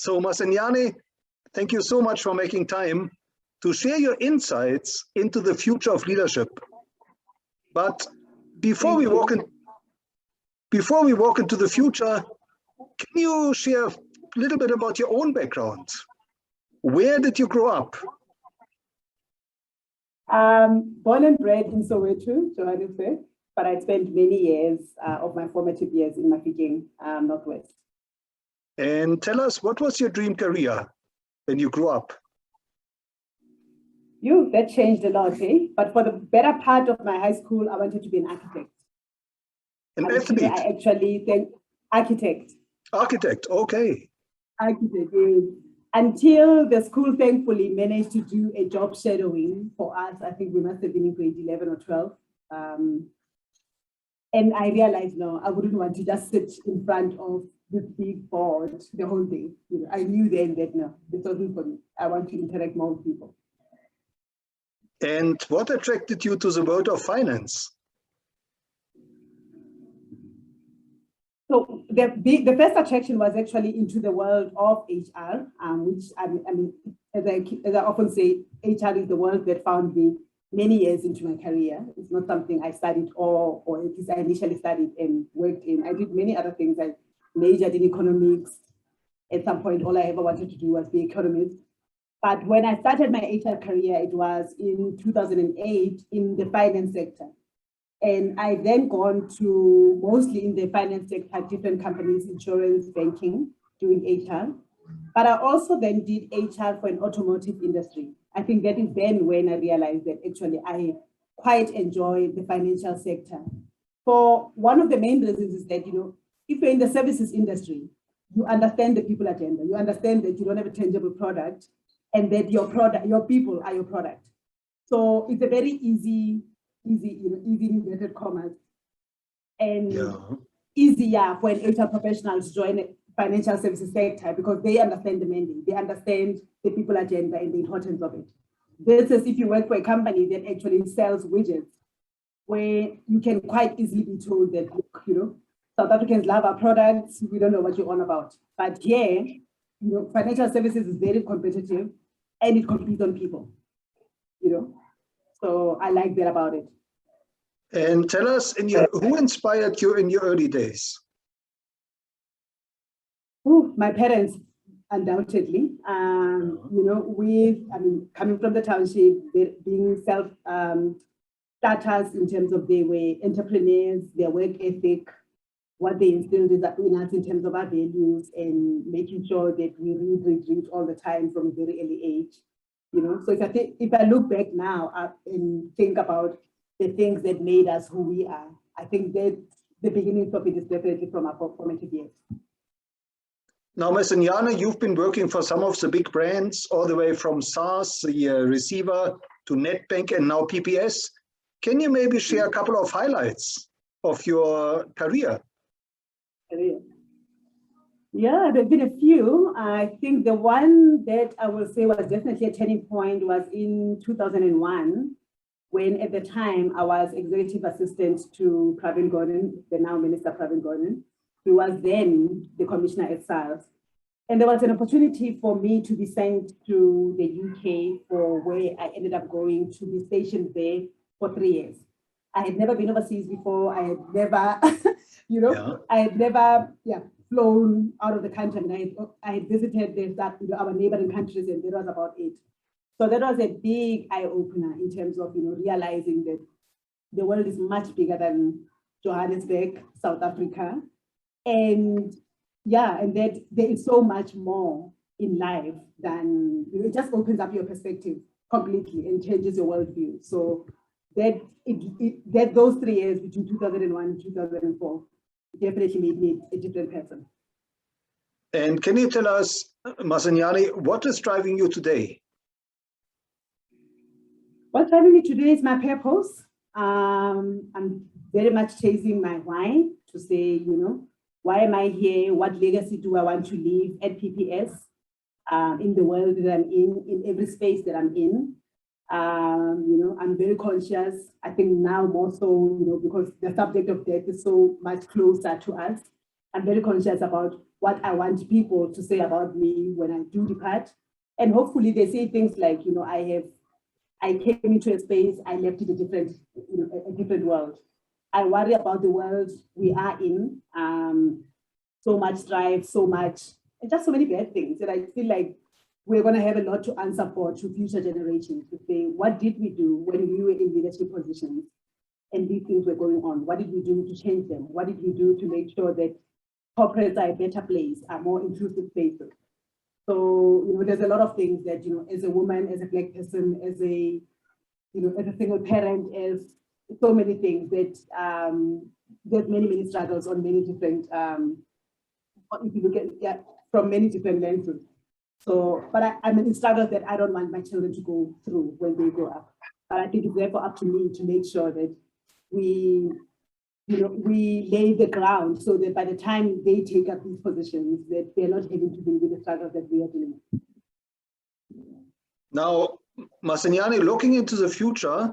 So Masenyane, thank you so much for making time to share your insights into the future of leadership. But before we walk into the future, can you share a little bit about your own background? Where did you grow up? Born and bred in Soweto, Johannesburg, but I spent many years of my formative years in Mafikeng, Northwest. And tell us, what was your dream career when you grew up? That changed a lot, eh? But for the better part of my high school, I wanted to be an architect. An athlete? I actually think architect. Architect, okay. Architect, yes. Until the school thankfully managed to do a job shadowing for us. I think we must have been in grade 11 or 12. And I realized, no, I wouldn't want to just sit in front of this big board the whole day. I knew then that, no, this wasn't for me. I want to interact more with people. And what attracted you to the world of finance? So the first attraction was actually into the world of HR, which I mean, as I often say, HR is the world that found me many years into my career. It's not something I studied or at least I initially studied and worked in. I did many other things. I majored in economics. At some point, all I ever wanted to do was be an economist. But when I started my HR career, it was in 2008 in the finance sector. And I then gone to mostly in the finance sector, different companies, insurance, banking, doing HR. But I also then did HR for an automotive industry. I think that is then when I realized that actually I quite enjoy the financial sector. For one of the main reasons is that, if you're in the services industry, you understand the people agenda. You understand that you don't have a tangible product and that your people are your product. So it's a very easy inverted commas, and easier for an HR professional to join a financial services sector because they understand the mandate, they understand the people agenda and the importance of it. This is if you work for a company that actually sells widgets, where you can quite easily be told that, look, South Africans love our products, we don't know what you're on about. But here, financial services is very competitive and it competes on people, So I like that about it. And tell us, who inspired you in your early days? My parents, undoubtedly. Coming from the township, being self-starters in terms of they were entrepreneurs, their work ethic, what they instilled in us in terms of our values and making sure that we read all the time from a very early age. So if I look back now and think about the things that made us who we are, I think that the beginning of it is definitely from our formative years. Now, Masenyane, you've been working for some of the big brands, all the way from SARS, the receiver, to Netbank, and now PPS. Can you maybe share a couple of highlights of your career? Yeah, there have been a few. I think the one that I will say was definitely a turning point was in 2001, when at the time I was executive assistant to Pravin Gordhan, the now Minister Pravin Gordhan. He was then the commissioner at SARS. And there was an opportunity for me to be sent to the UK for where I ended up going to be stationed there for 3 years. I had never been overseas before. I had never, flown out of the country. I had visited our neighboring countries, and that was about it. So that was a big eye-opener in terms of realizing that the world is much bigger than Johannesburg, South Africa. And that there is so much more in life than, it just opens up your perspective completely and changes your worldview. So that those 3 years between 2001 and 2004 definitely made me a different person. And can you tell us, Masenyane, what is driving you today? What's driving me today is my purpose. I'm very much chasing my why, to say, why am I here? What legacy do I want to leave at PPS in the world that I'm in every space that I'm in? I'm very conscious. I think now more so, because the subject of death is so much closer to us. I'm very conscious about what I want people to say about me when I do depart. And hopefully they say things like, I came into a space, I left it a different world. I worry about the world we are in. So much strife, and just so many bad things. And I feel like we're going to have a lot to answer for to future generations to say, what did we do when we were in leadership positions and these things were going on? What did we do to change them? What did we do to make sure that corporates are a better place, are more inclusive spaces? So, there's a lot of things that, as a woman, as a Black person, as a single parent, as so many things that there's many struggles on many different, if you look at, from many different lenses. So, but I mean, it's struggles that I don't want my children to go through when they grow up. But I think it's therefore up to me to make sure that we lay the ground so that by the time they take up these positions, that they're not having to deal with the struggles that we are dealing with. Now, Masenyane, looking into the future,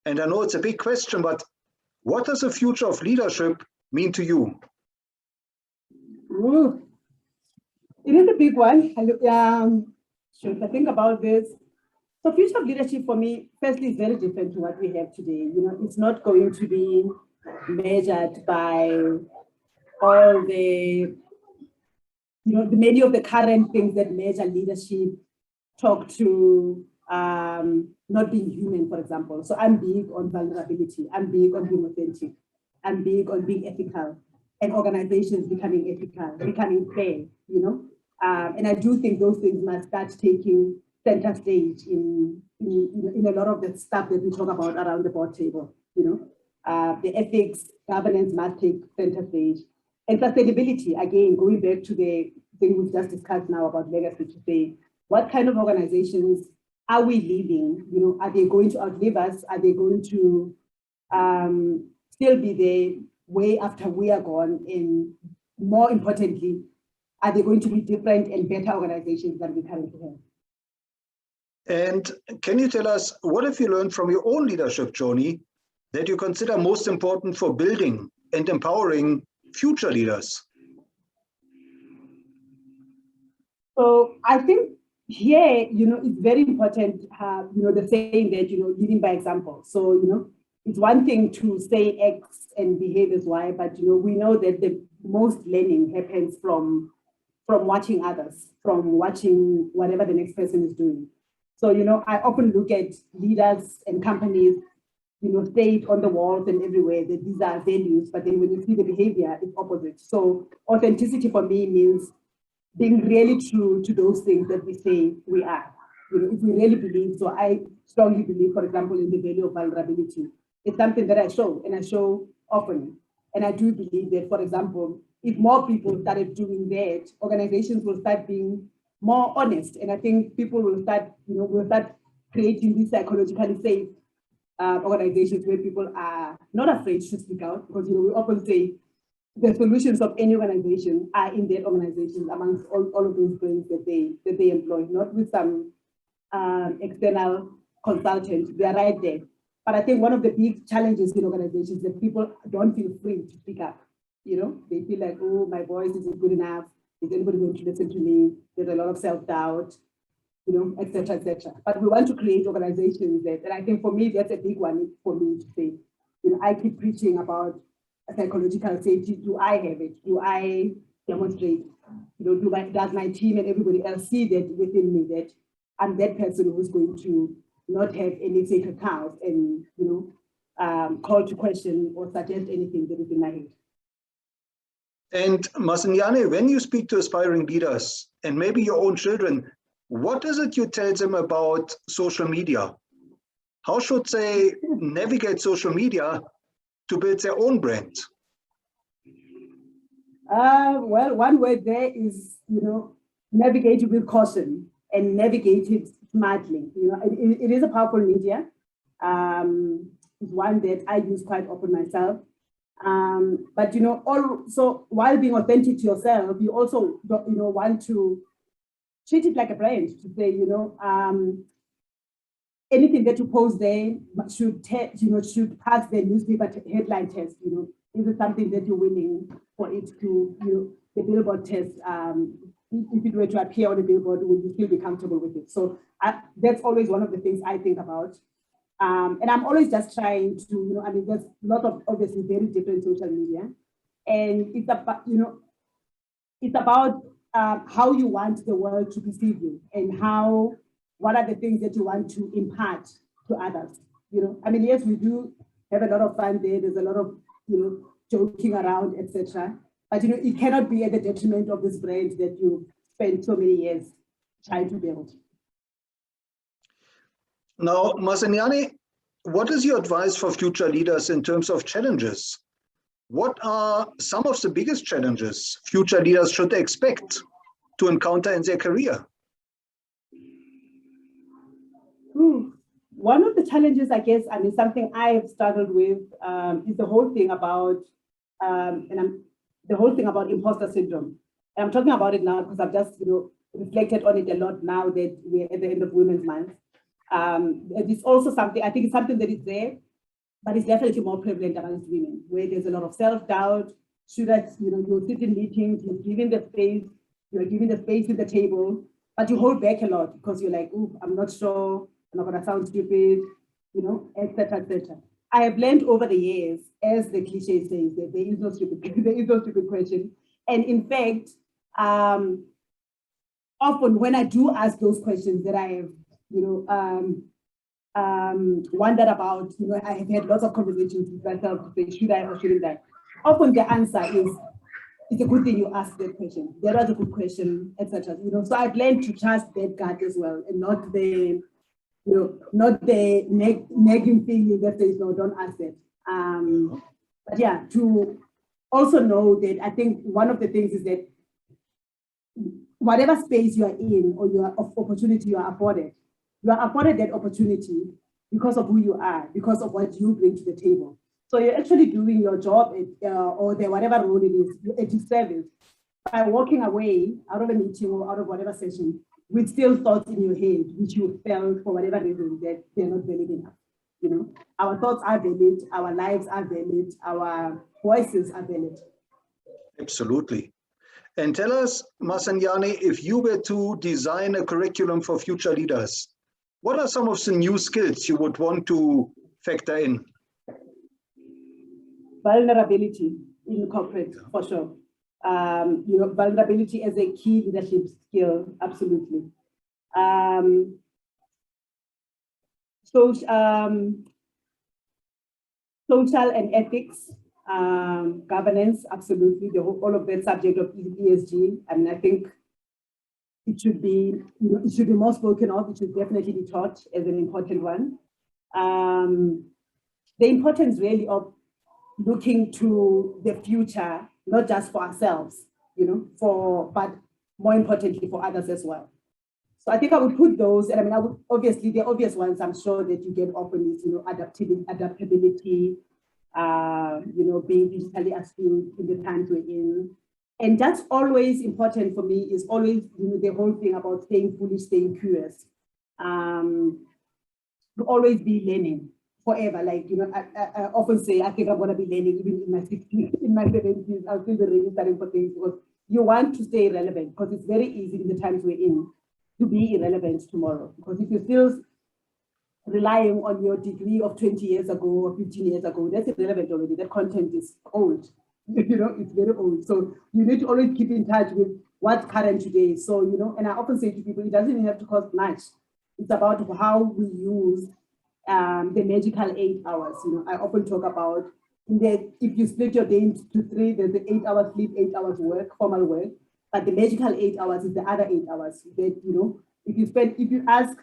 and I know it's a big question, but what does the future of leadership mean to you? Ooh. It is a big one. Should I think about this? So future of leadership for me, firstly, is very different to what we have today. It's not going to be measured by all the, many of the current things that measure leadership, talk to not being human, for example. So I'm big on vulnerability. I'm big on being authentic. I'm big on being ethical and organizations becoming ethical, becoming fair, and I do think those things must start taking center stage in a lot of the stuff that we talk about around the board table, the ethics, governance must take center stage. And sustainability, again, going back to the thing we've just discussed now about legacy, to say, what kind of organizations are we leaving? Are they going to outlive us? Are they going to still be there way after we are gone? And more importantly, are they going to be different and better organizations than we currently have? And can you tell us, what have you learned from your own leadership journey that you consider most important for building and empowering future leaders? So I think here, it's very important, the saying that, leading by example. So, it's one thing to say X and behave as Y, but, we know that the most learning happens from watching others, from watching whatever the next person is doing. So, I often look at leaders and companies, state on the walls and everywhere that these are values, but then when you see the behavior, it's opposite. So authenticity for me means being really true to those things that we say we are. If we really believe, so I strongly believe, for example, in the value of vulnerability. It's something that I show, and I show often. And I do believe that, for example, if more people started doing that, organizations will start being more honest. And I think people will start, creating these psychologically safe organizations where people are not afraid to speak out, because, we often say the solutions of any organization are in that organization amongst all of those brains that they employ, not with some external consultant. They are right there. But I think one of the big challenges in organizations is that people don't feel free to speak up. They feel like, oh, my voice isn't good enough. Is anybody going to listen to me? There's a lot of self-doubt, et cetera, et cetera. But we want to create organizations that, and I think for me, that's a big one for me to say, I keep preaching about psychological safety. Do I have it? Do I demonstrate? Does my team and everybody else see that within me, that I'm that person who's going to not have any sacred cows and, call to question or suggest anything that is in my head. And Masenyane, when you speak to aspiring leaders and maybe your own children, what is it you tell them about social media? How should they navigate social media to build their own brand? Well, one word there is, navigate it with caution and navigate it smartly. It is a powerful media. It's one that I use quite often myself. But also while being authentic to yourself, you also want to treat it like a brand, to say anything that you post there should pass the newspaper headline test. Is it something that you're willing for it to the billboard test, if it were to appear on a billboard, would you still be comfortable with it? So that's always one of the things I think about. And I'm always just trying to, I mean, there's a lot of obviously very different social media. And it's about, it's about how you want the world to perceive you and what are the things that you want to impart to others. I mean, yes, we do have a lot of fun there. There's a lot of, joking around, etc. But, it cannot be at the detriment of this brand that you spent so many years trying to build. Now, Masenyane, what is your advice for future leaders in terms of challenges? What are some of the biggest challenges future leaders should expect to encounter in their career? One of the challenges, I guess, I mean, something I have struggled with is the whole thing about, imposter syndrome. And I'm talking about it now because I've just, reflected on it a lot now that we're at the end of Women's Month. It's also something, I think it's something that is there, but it's definitely more prevalent amongst women, where there's a lot of self-doubt. Should I, you sit in meetings, you're giving the space at the table, but you hold back a lot because you're like, oh, I'm not sure, I'm not gonna sound stupid, etc., etc. I have learned over the years, as the cliche says, that there is no stupid question. And in fact, often when I do ask those questions that I have, wondered about, I have had lots of conversations with myself to say, should I or shouldn't I? Often the answer is, it's a good thing you asked that question. That was a good question, etc. So I've learned to trust that gut as well, and not the, nagging thing that says, no, don't ask it. But yeah, to also know that I think one of the things is that whatever space you are in or your opportunity you are afforded that opportunity because of who you are, because of what you bring to the table. So you're actually doing your job or whatever role it is at your service by walking away out of a meeting or out of whatever session with still thoughts in your head, which you felt for whatever reason that they're not valid enough. Our thoughts are valid, our lives are valid, our voices are valid. Absolutely. And tell us, Masenyane, if you were to design a curriculum for future leaders, what are some of the new skills you would want to factor in? Vulnerability in corporate, for sure. Vulnerability as a key leadership skill, absolutely. Social and ethics, governance, absolutely. All of that subject of ESG. I mean, I think it should be, it should be more spoken of. It should definitely be taught as an important one. The importance really of looking to the future, not just for ourselves, but more importantly for others as well. So I think I would put those, and I mean, I would obviously, the obvious ones I'm sure that you get often is, adaptability, being digitally astute in the times we're in. And that's always important for me, is always, the whole thing about staying foolish, staying curious. To always be learning forever. Like, I often say, I think I'm going to be learning even in my 60s, in my 70s. I'll still be really studying for things because you want to stay relevant, because it's very easy in the times we're in to be irrelevant tomorrow. Because if you're still relying on your degree of 20 years ago or 15 years ago, that's irrelevant already. That content is old. It's very old. So you need to always keep in touch with what's current today. So, and I often say to people, it doesn't even have to cost much. It's about how we use the magical 8 hours. I often talk about if you split your day into 3, there's the 8 hours sleep, 8 hours work, formal work. But the magical 8 hours is the other 8 hours. That, if you ask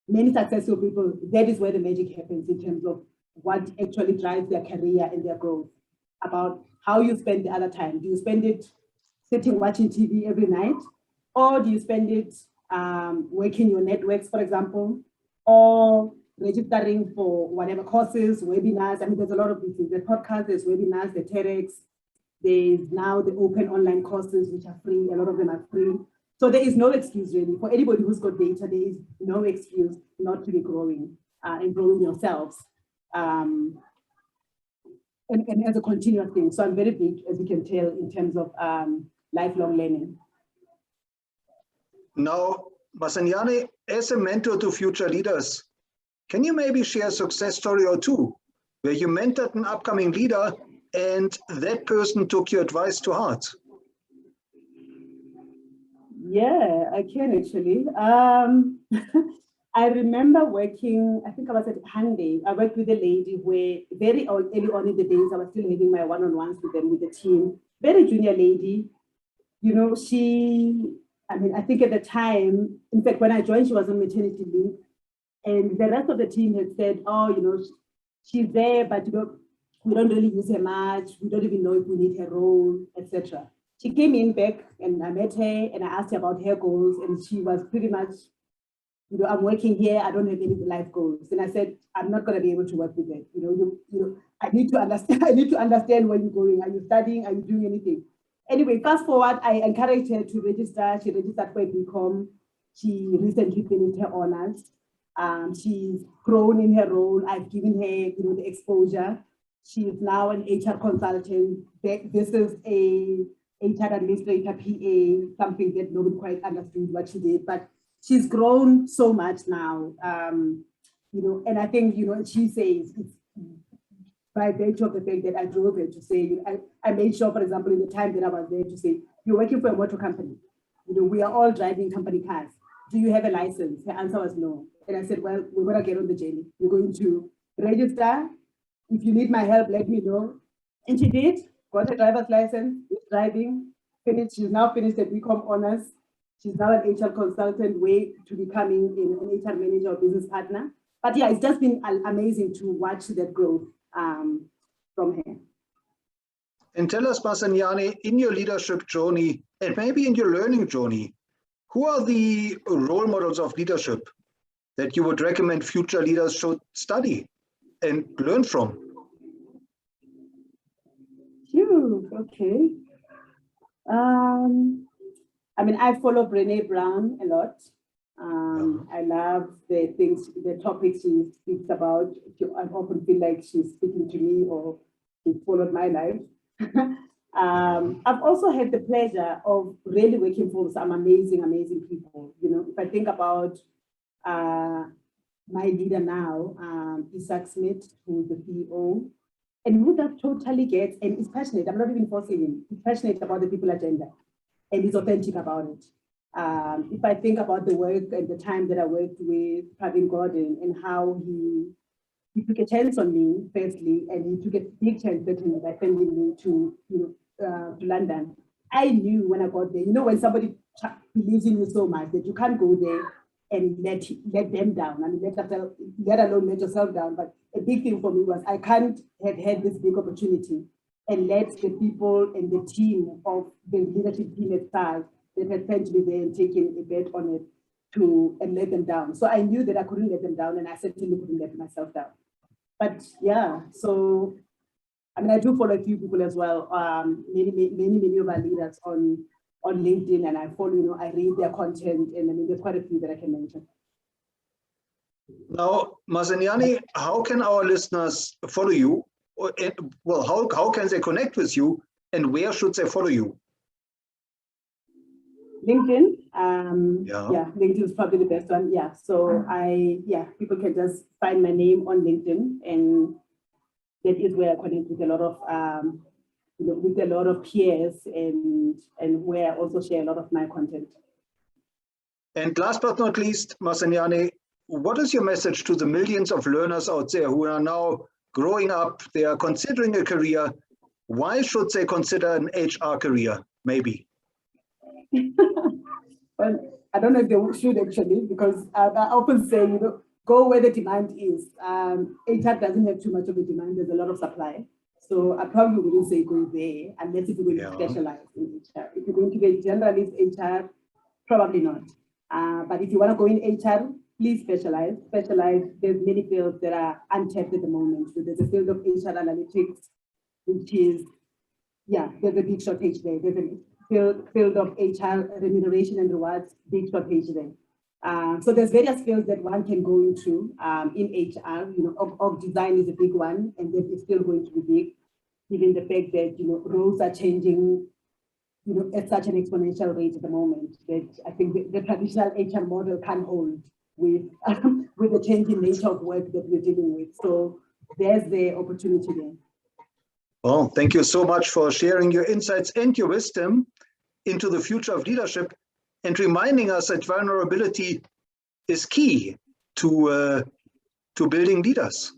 many successful people, that is where the magic happens in terms of what actually drives their career and their growth. About how you spend the other time. Do you spend it sitting watching TV every night? Or do you spend it working your networks, for example, or registering for whatever courses, webinars? I mean, there's a lot of these things. There's podcasts, there's webinars, there's TEDx, there's now the open online courses, which are free. A lot of them are free. So there is no excuse really. For anybody who's got data, there is no excuse not to be growing and growing yourselves. And as a continuous thing. So I'm very big, as you can tell, in terms of lifelong learning. Now, Masenyane, as a mentor to future leaders, can you maybe share a success story or two where you mentored an upcoming leader and that person took your advice to heart? Yeah, I can actually. I remember working, I think I was at Hyundai. I worked with a lady where very early on in the days, I was still having my one-on-ones with them, with the team. Very junior lady. You know, I think at the time, in fact, when I joined, she was on maternity leave. And the rest of the team had said, oh, you know, she's there, but you know, we don't really use her much. We don't even know if we need her role, etc. She came in back and I met her and I asked her about her goals, and she was pretty much, you know, I'm working here, I don't have any life goals. And I said, I'm not going to be able to work with that. You know, I need to understand, I need to understand where you're going. Are you studying? Are you doing anything? Anyway, fast forward, I encouraged her to register. She registered for a BCom. She recently finished her honors. She's grown in her role. I've given her, you know, the exposure. She is now an HR consultant. This is a HR administrator, PA, something that nobody quite understood what she did, but she's grown so much now. You know, and I think, you know, she says it's by virtue of the fact that I drove her to say, you know, I made sure, for example, in the time that I was there to say, you're working for a motor company. You know, we are all driving company cars. Do you have a license? Her answer was no. And I said, well, we're going to get on the journey. You're going to register. If you need my help, let me know. And she did, got a driver's license, is driving, finished. She's now finished the BCom honors. She's now an HR consultant, way to becoming an HR manager or business partner. But yeah, it's just been amazing to watch that growth from her. And tell us, Masenyane, in your leadership journey, and maybe in your learning journey, who are the role models of leadership that you would recommend future leaders should study and learn from? Phew, okay. I mean, I follow Brené Brown a lot. I love the topics she speaks about. I often feel like she's speaking to me or she followed my life. I've also had the pleasure of really working for some amazing, amazing people. You know, if I think about my leader now, Isaac Smith, who's the CEO, and who that totally gets and is passionate. I'm not even forcing him. He's passionate about the people agenda and he's authentic about it. If I think about the work and the time that I worked with Pravin Gordon and how he took a chance on me, firstly, and he took a big chance certainly by sending me to London. I knew when I got there, you know, when somebody believes in you so much that you can't go there and let them down. I mean, let alone let yourself down. But a big thing for me was I can't have had this big opportunity and let the people and the team of the leadership team at SARS that had sent me there and taken a bet on it and let them down. So I knew that I couldn't let them down, and I certainly couldn't let myself down. But yeah, so I mean, I do follow a few people as well. Many of our leaders on LinkedIn, and I follow, you know, I read their content, and I mean, there's quite a few that I can mention. Now, Masenyane, how can our listeners follow you? Well, how can they connect with you, and where should they follow you? LinkedIn. Yeah, LinkedIn is probably the best one. Yeah, so people can just find my name on LinkedIn, and that is where I connect with a lot of with a lot of peers, and where I also share a lot of my content. And last but not least, Masenyane, what is your message to the millions of learners out there who are now growing up, they are considering a career? Why should they consider an HR career, maybe? Well, I don't know if they should actually, because I often say, you know, go where the demand is. HR doesn't have too much of a demand, there's a lot of supply. So I probably wouldn't say go there unless if you're going to specialize in HR. If you're going to be a generalist HR, probably not. But if you want to go in HR, please specialize. There's many fields that are untapped at the moment. So there's a field of HR analytics, which is, there's a big shortage there. There's a field of HR remuneration and rewards, big shortage there. So there's various fields that one can go into in HR. You know, org design is a big one, and that is still going to be big, given the fact that, you know, roles are changing at such an exponential rate at the moment that I think the traditional HR model can't hold with with the changing nature of work that we're dealing with. So there's the opportunity there. Well, thank you so much for sharing your insights and your wisdom into the future of leadership and reminding us that vulnerability is key to building leaders.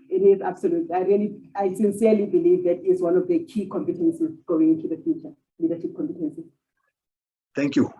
It is absolutely. I sincerely believe that is one of the key competencies going into the future, leadership competencies. Thank you.